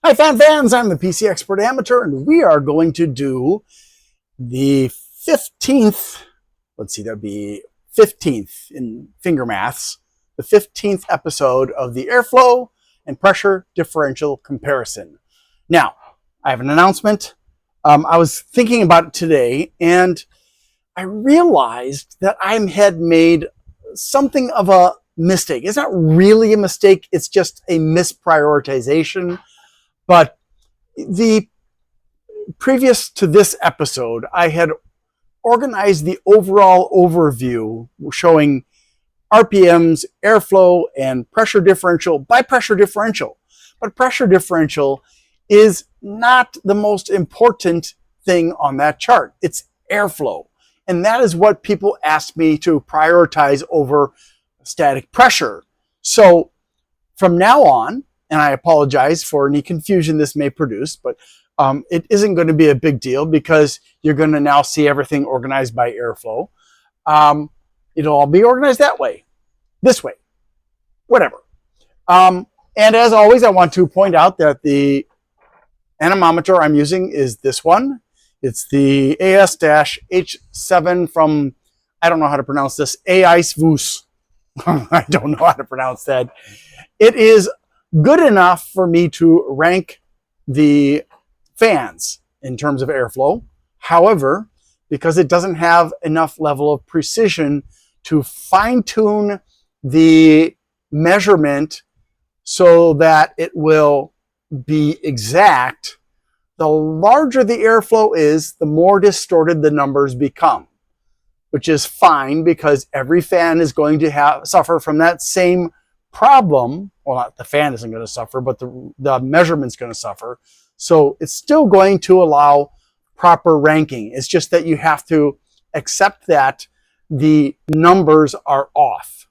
Hi, fans. I'm the PC Expert Amateur, and we are going to do the 15th, let's see, that'd be 15th in finger maths, the 15th episode of the airflow and pressure differential comparison. Now, I have an announcement. I was thinking about it today, and I realized that I had made something of a mistake. It's not really a mistake, it's just a misprioritization. But the previous to this episode, I had organized the overall overview showing RPMs, airflow, and pressure differential by pressure differential. But pressure differential is not the most important thing on that chart. It's airflow. And that is what people asked me to prioritize over static pressure. So from now on, and I apologize for any confusion this may produce, but it isn't going to be a big deal because you're going to now see everything organized by airflow. It'll all be organized that way, this way, whatever. And as always, I want to point out that the anemometer I'm using is this one. It's the AS-H7 from, I don't know how to pronounce this, AISVUS. I don't know how to pronounce that. It is good enough for me to rank the fans in terms of airflow. However, because it doesn't have enough level of precision to fine-tune the measurement so that it will be exact, the larger the airflow is, the more distorted the numbers become, which is fine because every fan is going to suffer from that same problem. Well, not the fan isn't going to suffer, but the measurement's going to suffer. So it's still going to allow proper ranking. It's just that you have to accept that the numbers are off,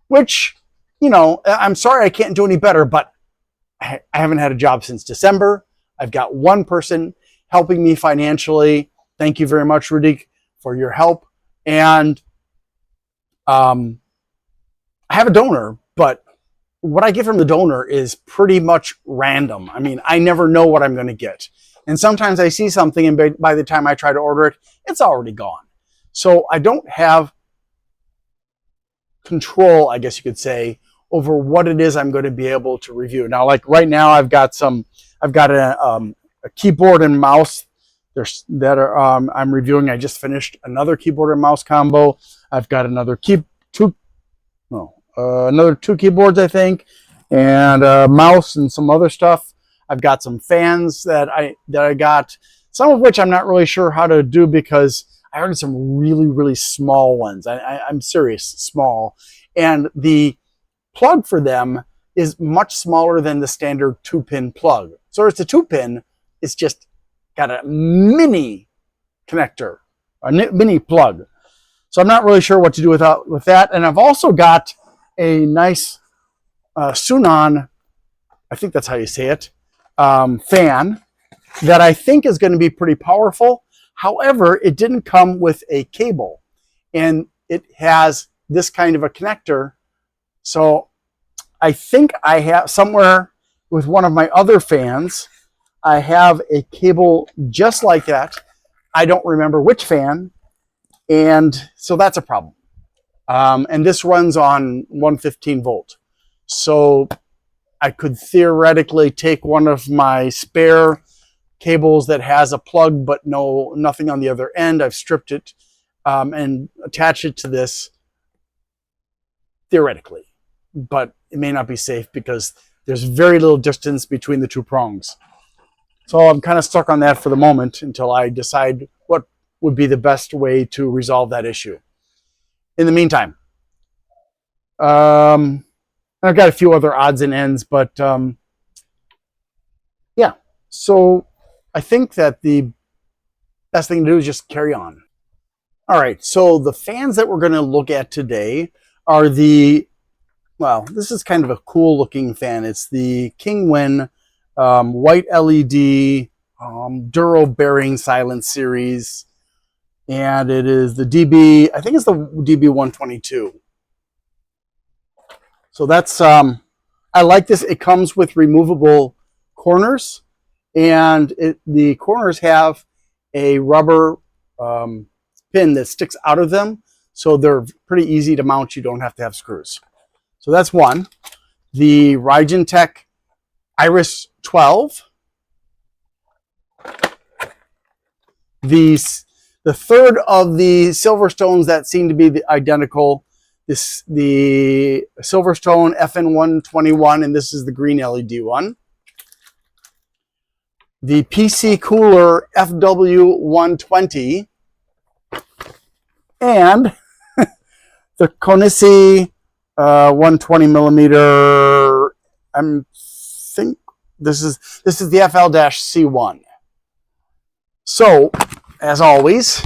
which, you know, I'm sorry I can't do any better, but I haven't had a job since December. I've got one person helping me financially. Thank you very much, Rudik, for your help. And I have a donor, but what I get from the donor is pretty much random. I mean, I never know what I'm going to get. And sometimes I see something, and by the time I try to order it, it's already gone. So I don't have control, I guess you could say, over what it is I'm going to be able to review. Now, like right now, I've got a keyboard and mouse I'm reviewing. I just finished another keyboard and mouse combo. I've got another another two keyboards, I think, and a mouse and some other stuff. I've got some fans that I got, some of which I'm not really sure how to do because I ordered some really, really small ones. I'm serious, small. And the plug for them is much smaller than the standard 2-pin plug. So it's a 2-pin, it's just got a mini connector, a mini plug. So I'm not really sure what to do with that. And I've also got a nice Sunon, I think that's how you say it, fan that I think is going to be pretty powerful. However, it didn't come with a cable, and it has this kind of a connector. So I think I have somewhere with one of my other fans, I have a cable just like that. I don't remember which fan, and so that's a problem. And this runs on 115 volt. So I could theoretically take one of my spare cables that has a plug but nothing on the other end. I've stripped it and attached it to this theoretically. But it may not be safe because there's very little distance between the two prongs. So I'm kind of stuck on that for the moment until I decide what would be the best way to resolve that issue. In the meantime, I've got a few other odds and ends, but yeah. So I think that the best thing to do is just carry on. All right, so the fans that we're going to look at today are this is kind of a cool looking fan. It's the Kingwin white LED Duro bearing silent series. And it is the I think it's the DB122. So that's, I like this. It comes with removable corners, and the corners have a rubber pin that sticks out of them, so they're pretty easy to mount. You don't have to have screws. So that's one. The Rygen Iris 12. The third of the SilverStones that seem to be identical. The SilverStone FN121, and this is the green LED one. The PC Cooler FW120, and the Konisi 120 millimeter. I think this is the FL-C1. So, as always,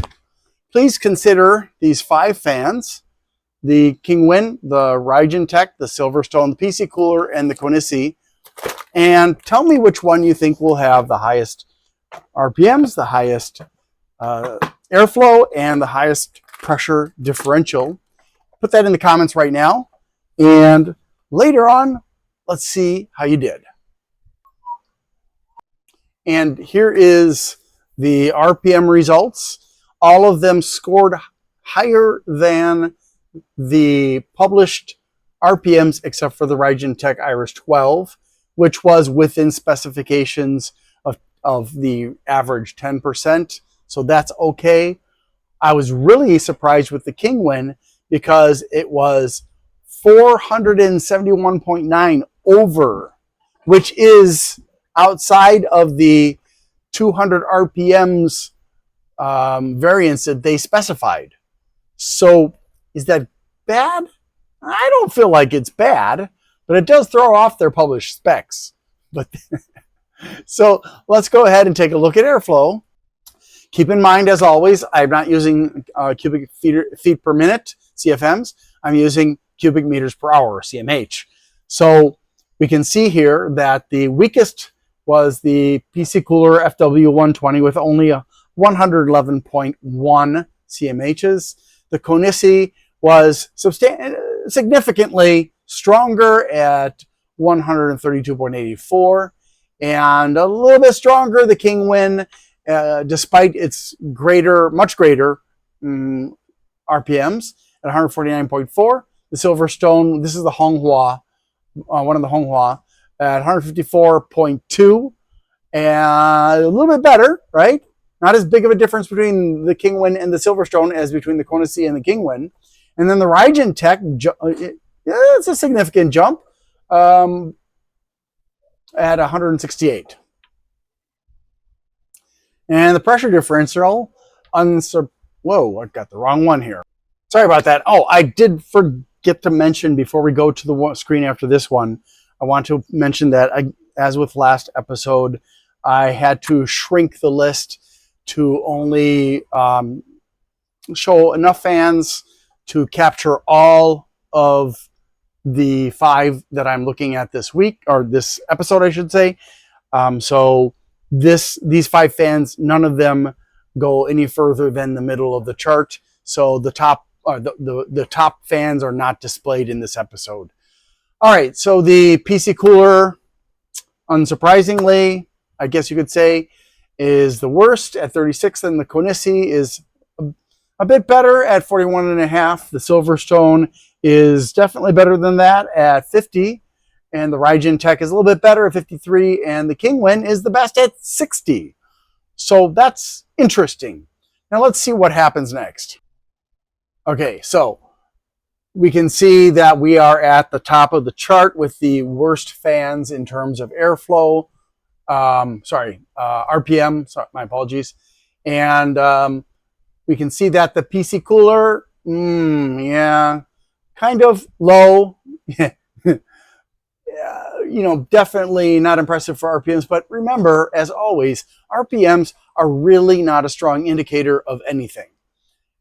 please consider these 5 fans: the Kingwin, the Rygen, the SilverStone, the PC Cooler, and the Konisi, and tell me which one you think will have the highest RPMs, the highest airflow, and the highest pressure differential. Put that in the comments right now, and later on, let's see how you did. And here is the RPM results. All of them scored higher than the published RPMs, except for the Rygen Iris 12, which was within specifications of the average 10%. So that's okay. I was really surprised with the Kingwin because it was 471.9 over, which is outside of the 200 RPMs variance that they specified. So is that bad? I don't feel like it's bad, but it does throw off their published specs. But so let's go ahead and take a look at airflow. Keep in mind, as always, I'm not using cubic feet per minute, CFMs. I'm using cubic meters per hour, CMH. So we can see here that the weakest was the PC Cooler FW120 with only a 111.1 CMHs. The Konisi was significantly stronger at 132.84, and a little bit stronger the Kingwin, despite its much greater RPMs at 149.4. The SilverStone, this is the Honghua, one of the Honghua, at 154.2, and a little bit better, right? Not as big of a difference between the Kingwin and the SilverStone as between the Konisi and the Kingwin. And then the Rygen it's a significant jump at 168. And the pressure differential, whoa, I got the wrong one here. Sorry about that. Oh, I did forget to mention before we go to the screen after this one, I want to mention that, as with last episode, I had to shrink the list to only show enough fans to capture all of the 5 that I'm looking at this week, or this episode, I should say. So these 5 fans, none of them go any further than the middle of the chart. So the top fans are not displayed in this episode. All right, so the PC Cooler, unsurprisingly, I guess you could say, is the worst at 36, and the Konisi is a bit better at 41.5. The SilverStone is definitely better than that at 50, and the Rygen is a little bit better at 53, and the Kingwin is the best at 60. So that's interesting. Now let's see what happens next. Okay, so we can see that we are at the top of the chart with the worst fans in terms of airflow. RPM, sorry, my apologies. And we can see that the PC Cooler, yeah, kind of low. Definitely not impressive for RPMs. But remember, as always, RPMs are really not a strong indicator of anything.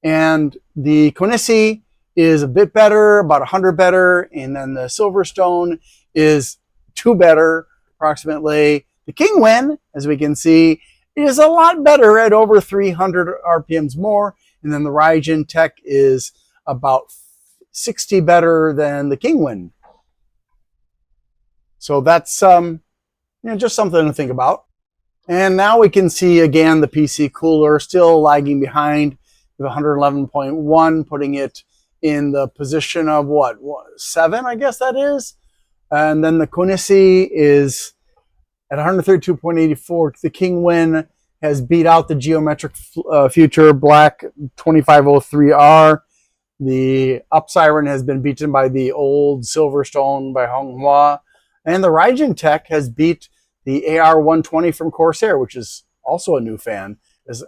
And the Konisi is a bit better, about 100 better. And then the SilverStone is 2 better, approximately. The Kingwin, as we can see, is a lot better at over 300 RPMs more. And then the Rygen is about 60 better than the Kingwin. So that's just something to think about. And now we can see again the PC cooler still lagging behind with 111.1, putting it in the position of what 7, I guess that is. And then the Konisi is at 132.84. The Kingwin has beat out the Geometric Future Black 2503R. The Upsiren has been beaten by the old Silverstone by Honghua. And the Raijin Tech has beat the AR120 from Corsair, which is also a new fan,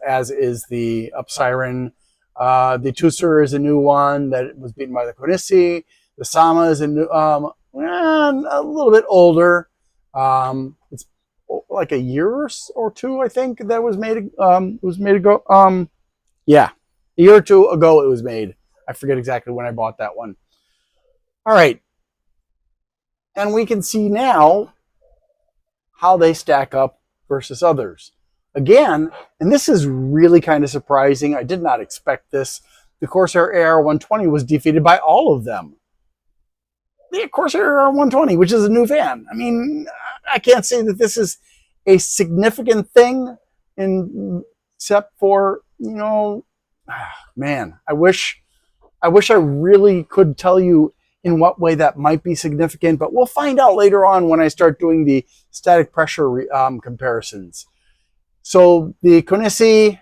as is the Upsiren. The Tusser is a new one that was beaten by the Konisi. The Sama is a new, a little bit older. It's like a year or two, I think, that was made. Ago. Yeah, a year or two ago it was made. I forget exactly when I bought that one. All right, and we can see now how they stack up versus others. Again, and this is really kind of surprising. I did not expect this. The Corsair AR120 was defeated by all of them. The Corsair AR120, which is a new fan. I mean, I can't say that this is a significant thing, except for, man, I wish I really could tell you in what way that might be significant, but we'll find out later on when I start doing the static pressure comparisons. So the Konisi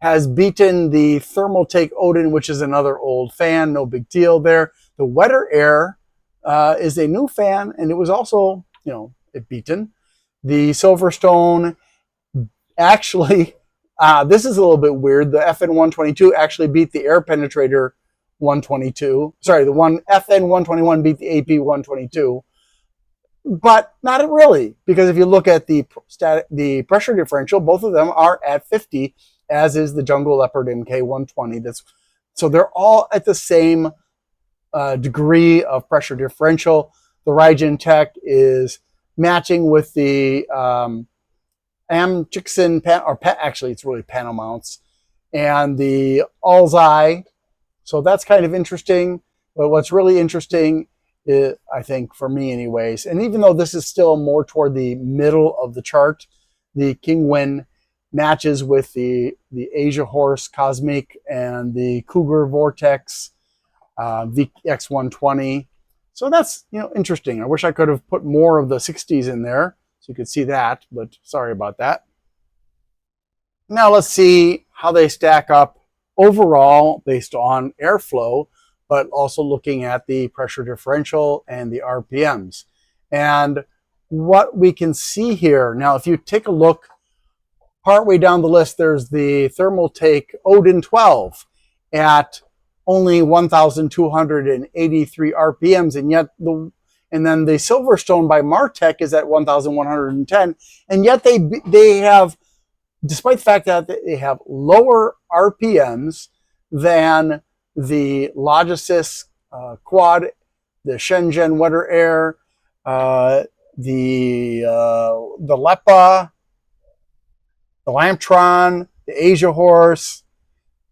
has beaten the Thermal Take Odin, which is another old fan. No big deal there. The Wetter Air is a new fan, and it was also, it beaten. The Silverstone actually, this is a little bit weird. The FN122 actually beat the Air Penetrator 122. Sorry, the one FN121 beat the AP122. But not really, because if you look at the pressure differential, both of them are at 50, as is the Jungle Leopard MK120. So they're all at the same degree of pressure differential. The Raijin Tech is matching with the Amchixin, actually it's really panel mounts, and the Alseye. So that's kind of interesting. But what's really interesting, I think, for me anyways, and even though this is still more toward the middle of the chart, the Kingwin matches with the Asia Horse Cosmic and the Cougar Vortex VX120. So that's interesting. I wish I could have put more of the 60s in there so you could see that, but sorry about that. Now let's see how they stack up overall based on airflow, but also looking at the pressure differential and the RPMs. And what we can see here, now if you take a look partway down the list, there's the Thermal Take Odin 12 at only 1,283 RPMs, and then the Silverstone by Martech is at 1,110, and yet they have, despite the fact that they have lower RPMs than the Logisys Quad, the Shenzhen Wetter Air, the Lepa, the Lamptron, the Asia Horse,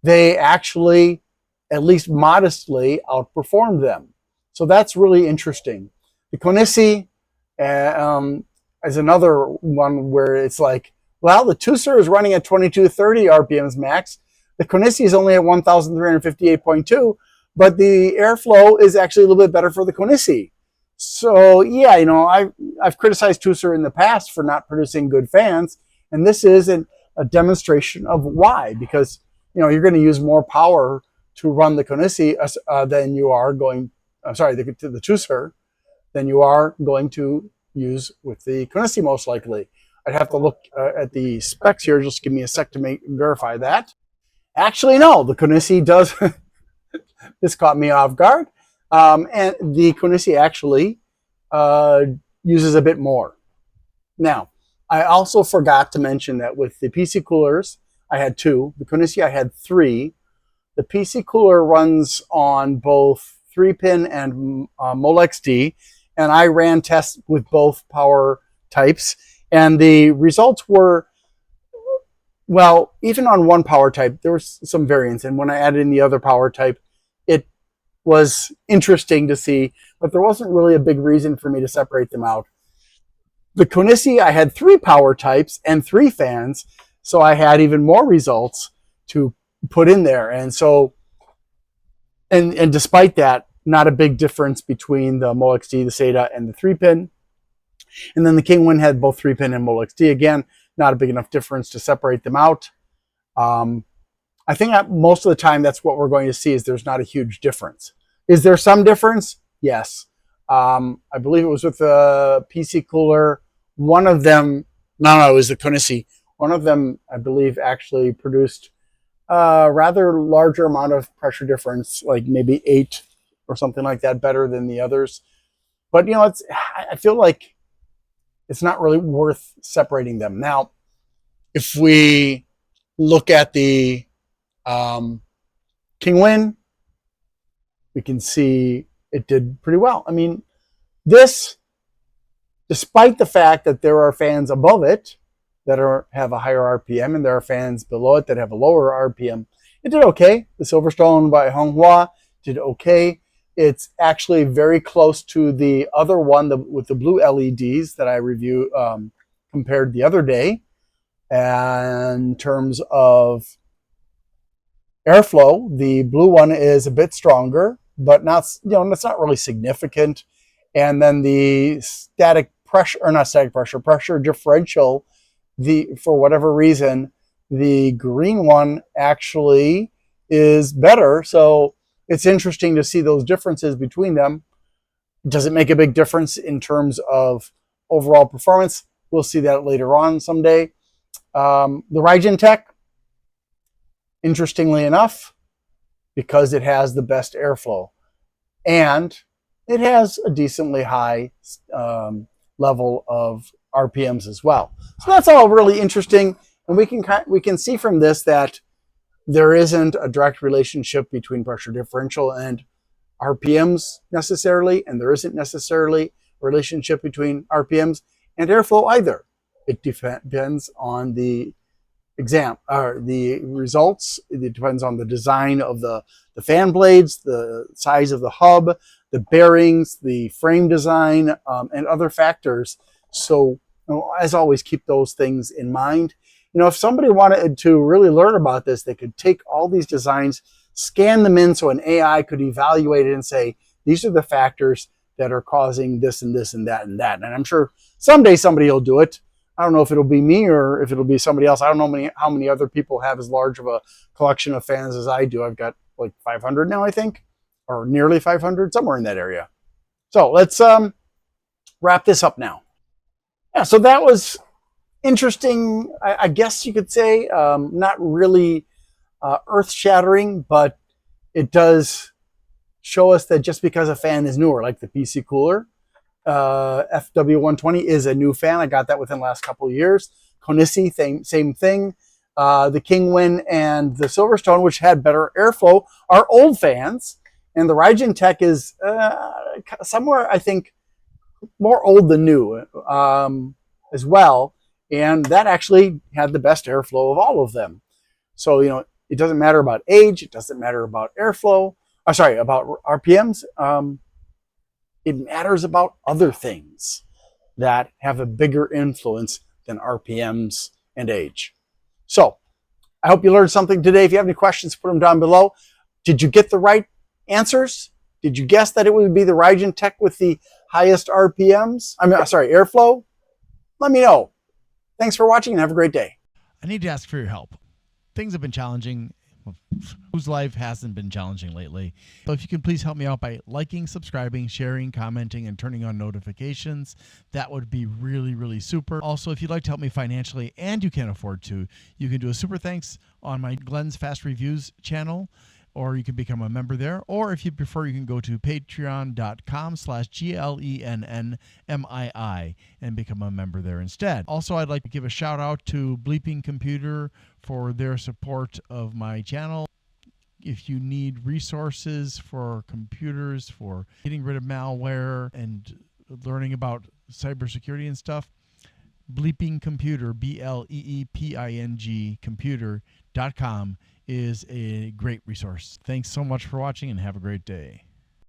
they actually, at least modestly, outperformed them. So that's really interesting. The Konisi is another one where it's like, well, the Tusser is running at 2230 RPMs max. The Konisi is only at 1,358.2, but the airflow is actually a little bit better for the Konisi. So yeah, I've criticized Tusser in the past for not producing good fans, and this is a demonstration of why. Because you're going to use more power to run the Konisi than you are going. The Tusser than you are going to use with the Konisi most likely. I'd have to look at the specs here. Just give me a sec to verify that. Actually, no, the Konisi does. This caught me off guard. And the Konisi actually uses a bit more. Now, I also forgot to mention that with the PC coolers, I had 2. The Konisi, I had 3. The PC cooler runs on both 3-pin and MolXD, and I ran tests with both power types, and the results were, well, even on one power type, there was some variance, and when I added in the other power type, it was interesting to see, but there wasn't really a big reason for me to separate them out. The Konisi, I had 3 power types and 3 fans, so I had even more results to put in there. And so, and despite that, not a big difference between the MolXD, the SATA, and the 3-pin. And then the Kingwin had both 3-pin and MolXD. Again, not a big enough difference to separate them out. I think most of the time that's what we're going to see, is there's not a huge difference. Is there some difference? Yes. I believe it was with the PC cooler. One of them, no, it was the Konisi. One of them, I believe, actually produced a rather larger amount of pressure difference, like maybe 8 or something like that, better than the others. But, I feel like it's not really worth separating them. Now, if we look at the Kingwin, we can see it did pretty well. I mean, this, despite the fact that there are fans above it that have a higher RPM and there are fans below it that have a lower RPM, it did okay. The SilverStone by Honghua did okay. It's actually very close to the other one with the blue LEDs that I compared the other day. And in terms of airflow, the blue one is a bit stronger, but not, that's not really significant. And then the pressure differential, for whatever reason, the green one actually is better. So it's interesting to see those differences between them. Does it make a big difference in terms of overall performance? We'll see that later on someday. The Rygen Tech, interestingly enough, because it has the best airflow and it has a decently high level of RPMs as well. So that's all really interesting, and we can see from this that there isn't a direct relationship between pressure differential and RPMs necessarily, and there isn't necessarily a relationship between RPMs and airflow either. It depends on the the results. It depends on the design of the fan blades, the size of the hub, the bearings, the frame design, and other factors. So, as always, keep those things in mind. If somebody wanted to really learn about this, they could take all these designs, scan them in so an AI could evaluate it and say, these are the factors that are causing this and this and that and that. And I'm sure someday somebody will do it. I don't know if it'll be me or if it'll be somebody else. I don't know how many other people have as large of a collection of fans as I do. I've got like 500 now, I think, or nearly 500, somewhere in that area. So let's wrap this up now. Yeah, so that was interesting, I guess you could say. Not really earth-shattering, but it does show us that just because a fan is newer, like the PC cooler, FW120 is a new fan. I got that within the last couple of years. Konisi, same thing. The Kingwin and the SilverStone, which had better airflow, are old fans. And the Rygen Tech is somewhere, I think, more old than new as well. And that actually had the best airflow of all of them. So, it doesn't matter about age. It doesn't matter about airflow. About RPMs. It matters about other things that have a bigger influence than RPMs and age. So, I hope you learned something today. If you have any questions, put them down below. Did you get the right answers? Did you guess that it would be the Rygen Tech with the highest RPMs? Airflow? Let me know. Thanks for watching and have a great day. I need to ask for your help. Things have been challenging. Whose life hasn't been challenging lately? So if you can please help me out by liking, subscribing, sharing, commenting, and turning on notifications, that would be really, really super. Also, if you'd like to help me financially and you can't afford to, you can do a super thanks on my Glenn's Fast Reviews channel, or you can become a member there. Or if you prefer, you can go to patreon.com/GLENNMII and become a member there instead. Also, I'd like to give a shout out to Bleeping Computer for their support of my channel. If you need resources for computers, for getting rid of malware and learning about cybersecurity and stuff, Bleeping Computer, BLEEPING computer.com is a great resource. Thanks so much for watching and have a great day.